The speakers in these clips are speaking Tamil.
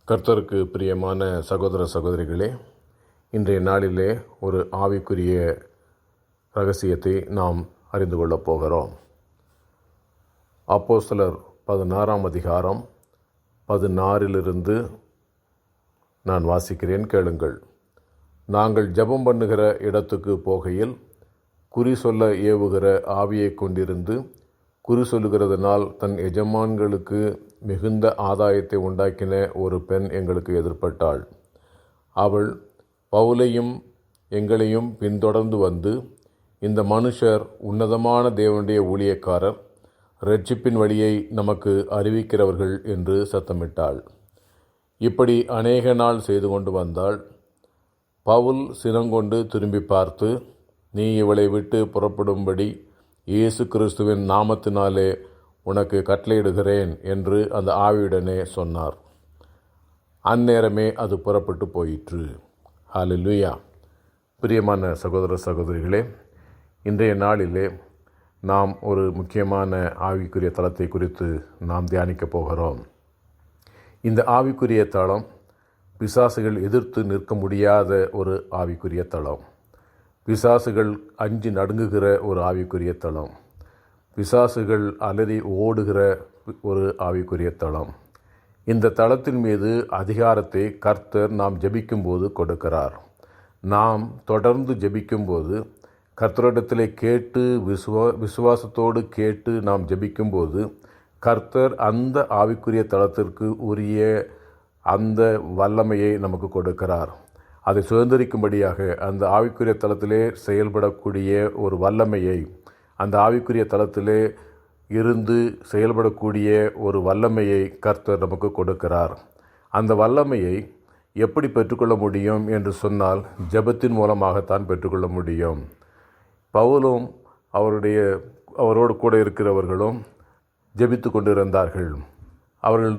கர்த்தருக்கு பிரியமான சகோதர சகோதரிகளே, இன்றைய நாளிலே ஒரு ஆவிக்குரிய இரகசியத்தை நாம் அறிந்து கொள்ளப் போகிறோம். அப்போஸ்தலர் 16 அதிகாரம் 16 நான் வாசிக்கிறேன், கேளுங்கள். நாங்கள் ஜெபம் பண்ணுகிற இடத்துக்கு போகையில் குறி சொல்ல ஏவுகிற ஆவியை கொண்டிருந்து குறி சொல்லுகிறதுனால் தன் எஜமான்களுக்கு மிகுந்த ஆதாயத்தை உண்டாக்கின ஒரு பெண் எங்களுக்கு எதிர்பட்டாள். அவள் பவுலையும் எங்களையும் பின்தொடர்ந்து வந்து, இந்த மனுஷர் உன்னதமான தேவனுடைய ஊழியக்காரர், இரட்சிப்பின் வழியை நமக்கு அறிவிக்கிறவர்கள் என்று சத்தமிட்டாள். இப்படி அநேக நாள் செய்து கொண்டு வந்தாள். பவுல் சினங்கொண்டு திரும்பி பார்த்து, நீ இவளை விட்டு புறப்படும்படி இயேசு கிறிஸ்துவின் நாமத்தினாலே உனக்கு கட்டளையிடுகிறேன் என்று அந்த ஆவியுடனே சொன்னார். அந்நேரமே அது புறப்பட்டு போயிற்று. ஹல்லேலூயா. பிரியமான சகோதர சகோதரிகளே, இன்றைய நாளிலே நாம் ஒரு முக்கியமான ஆவிக்குரிய தளத்தை குறித்து நாம் தியானிக்கப் போகிறோம். இந்த ஆவிக்குரிய தளம் பிசாசுகள் எதிர்த்து நிற்க முடியாத ஒரு ஆவிக்குரிய தளம். பிசாசுகள் அஞ்சி நடுங்குகிற ஒரு ஆவிக்குரிய தளம். பிசாசுகள் அலறி ஓடுகிற ஒரு ஆவிக்குரிய தளம். இந்த தளத்தின் மீது அதிகாரத்தை கர்த்தர் நாம் ஜெபிக்கும்போது கொடுக்கிறார். நாம் தொடர்ந்து ஜெபிக்கும்போது, கர்த்தரிடத்திலே கேட்டு விசுவாசத்தோடு கேட்டு நாம் ஜெபிக்கும்போது, கர்த்தர் அந்த ஆவிக்குரிய தளத்திற்கு உரிய அந்த வல்லமையை நமக்கு கொடுக்கிறார். அதை சுதந்திரிக்கும்படியாக அந்த ஆவிக்குரிய தளத்திலே செயல்படக்கூடிய ஒரு வல்லமையை, அந்த ஆவிக்குரிய தளத்திலே இருந்து செயல்படக்கூடிய ஒரு வல்லமையை கர்த்தர் நமக்கு கொடுக்கிறார். அந்த வல்லமையை எப்படி பெற்றுக்கொள்ள முடியும் என்று சொன்னால், ஜெபத்தின் மூலமாகத்தான் பெற்றுக்கொள்ள முடியும். பவுலும் அவரோடு கூட இருக்கிறவர்களும் ஜெபித்து கொண்டிருந்தார்கள். அவர்கள்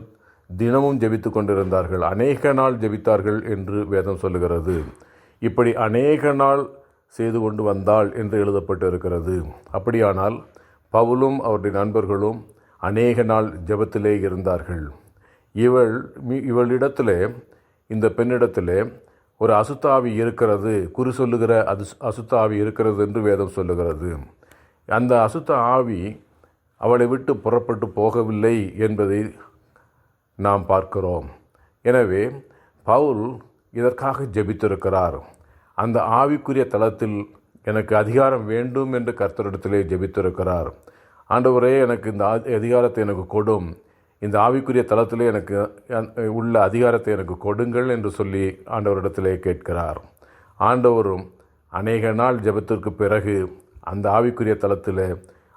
தினமும் ஜெபித்து கொண்டிருந்தார்கள். அநேக நாள் ஜெபித்தார்கள் என்று வேதம் சொல்லுகிறது. இப்படி அநேக நாள் செய்து கொண்டு வந்தாள் என்று எழுதப்பட்டு இருக்கிறது. அப்படியானால் பவுலும் அவருடைய நண்பர்களும் அநேக நாள் ஜெபத்திலே இருந்தார்கள். இவளிடத்திலே, இந்த பெண்ணிடத்திலே ஒரு அசுத்தாவி இருக்கிறது, குறி சொல்லுகிற அசுத்தாவி இருக்கிறது என்று வேதம் சொல்லுகிறது. அந்த அசுத்த ஆவி அவளை விட்டு புறப்பட்டு போகவில்லை என்பதை நாம் பார்க்கிறோம். எனவே பவுல் இதற்காக ஜெபித்திருக்கிறார். அந்த ஆவிக்குரிய தளத்தில் எனக்கு அதிகாரம் வேண்டும் என்று கர்த்தரிடத்திலே ஜெபித்திருக்கிறார். ஆண்டவரே, எனக்கு இந்த அதிகாரத்தை எனக்கு கொடும், இந்த ஆவிக்குரிய தளத்திலே எனக்கு உள்ள அதிகாரத்தை எனக்கு கொடுங்கள் என்று சொல்லி ஆண்டவரிடத்திலே கேட்கிறார். ஆண்டவரும் அநேக நாள் ஜெபத்திற்கு பிறகு அந்த ஆவிக்குரிய தளத்தில்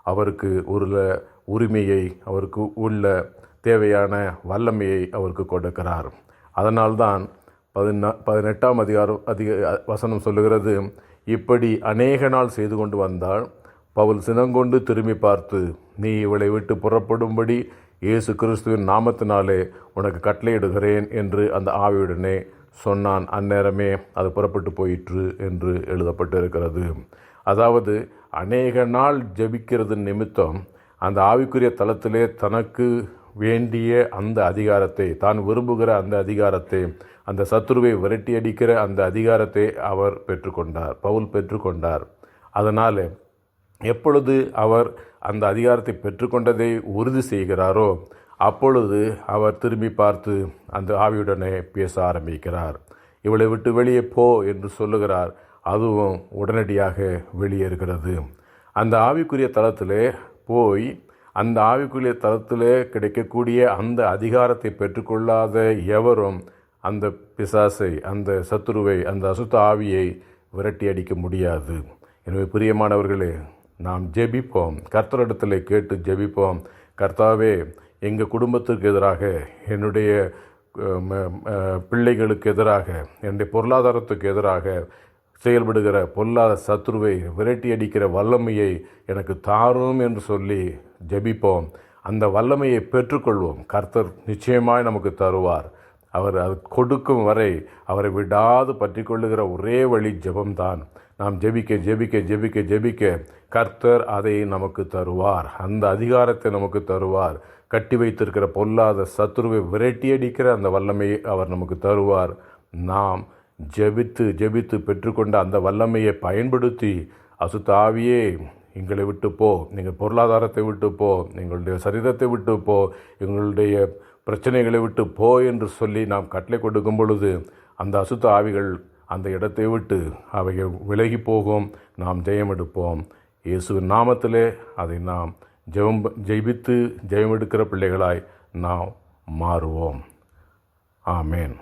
அவருக்கு உள்ள உரிமையை, அவருக்கு உள்ள தேவையான வல்லமையை அவருக்கு கொடுக்கிறார். அதனால்தான் 18 வசனம் சொல்லுகிறது, இப்படி அநேக நாள் செய்து கொண்டு வந்தால் பவுல் சினங்கொண்டு திரும்பி பார்த்து, நீ இவளை விட்டு புறப்படும்படி இயேசு கிறிஸ்துவின் நாமத்தினாலே உனக்கு கட்டளையிடுகிறேன் என்று அந்த ஆவியுடனே சொன்னான். அந்நேரமே அது புறப்பட்டு போயிற்று என்று எழுதப்பட்டு இருக்கிறது. அதாவது அநேக நாள் ஜெபிக்கிறது நிமித்தம் அந்த ஆவிக்குரிய தளத்திலே தனக்கு வேண்டிய அந்த அதிகாரத்தை, தான் விரும்புகிற அந்த அதிகாரத்தை, அந்த சத்துருவை விரட்டி அடிக்கிற அந்த அதிகாரத்தை அவர் பெற்றுக்கொண்டார், பவுல் பெற்றுக்கொண்டார். அதனால் எப்பொழுது அவர் அந்த அதிகாரத்தை பெற்றுக்கொண்டதை உறுதி செய்கிறாரோ அப்பொழுது அவர் திரும்பி பார்த்து அந்த ஆவியுடனே பேச ஆரம்பிக்கிறார். இவளை விட்டு வெளியே போ என்று சொல்லுகிறார். அதுவும் உடனடியாக வெளியேறுகிறது. அந்த ஆவிக்குரிய தளத்திலே போய் அந்த ஆவிக்குரிய தளத்திலே கிடைக்கக்கூடிய அந்த அதிகாரத்தை பெற்றுக்கொள்ளாத எவரும் அந்த பிசாசை, அந்த சத்துருவை, அந்த அசுத்த ஆவியை விரட்டி அடிக்க முடியாது. எனவே பிரியமானவர்களே, நாம் ஜெபிப்போம், கர்த்தரிடத்திலே கேட்டு ஜெபிப்போம். கர்த்தாவே, எங்கள் குடும்பத்திற்கு எதிராக, என்னுடைய பிள்ளைகளுக்கு எதிராக, என்னுடைய பொருளாதாரத்துக்கு எதிராக செயல்படுகிற பொல்லாத சத்துருவை விரட்டி அடிக்கிற வல்லமையை எனக்கு தாரும் என்று சொல்லி ஜெபிப்போம். அந்த வல்லமையை பெற்றுக்கொள்வோம். கர்த்தர் நிச்சயமாய் நமக்கு தருவார். அவர் அது கொடுக்கும் வரை அவரை விடாது பற்றி கொள்ளுகிற ஒரே வழி ஜெபம்தான். நாம் ஜெபிக்க ஜெபிக்க ஜெபிக்க ஜெபிக்க கர்த்தர் அதை நமக்கு தருவார். அந்த அதிகாரத்தை நமக்கு தருவார். கட்டி வைத்திருக்கிற பொல்லாத சத்துருவை விரட்டியடிக்கிற அந்த வல்லமையை அவர் நமக்கு தருவார். நாம் ஜெபித்து பெற்றுக்கொண்ட அந்த வல்லமையை பயன்படுத்தி அசுத்த ஆவியே எங்களை விட்டு போ, நீங்கள் பொருளாதாரத்தை விட்டு போ, எங்களுடைய சரீரத்தை விட்டு போ, எங்களுடைய பிரச்சனைகளை விட்டு போ என்று சொல்லி நாம் கட்டளை கொடுக்கும் பொழுது அந்த அசுத்த ஆவிகள் அந்த இடத்தை விட்டு அவைகள் விலகி போகும். நாம் ஜெயம் எடுப்போம். இயேசுவின் நாமத்திலே அதை நாம் ஜெபித்து ஜெயம் எடுக்கிற பிள்ளைகளாய் நாம் மாறுவோம். ஆமேன்.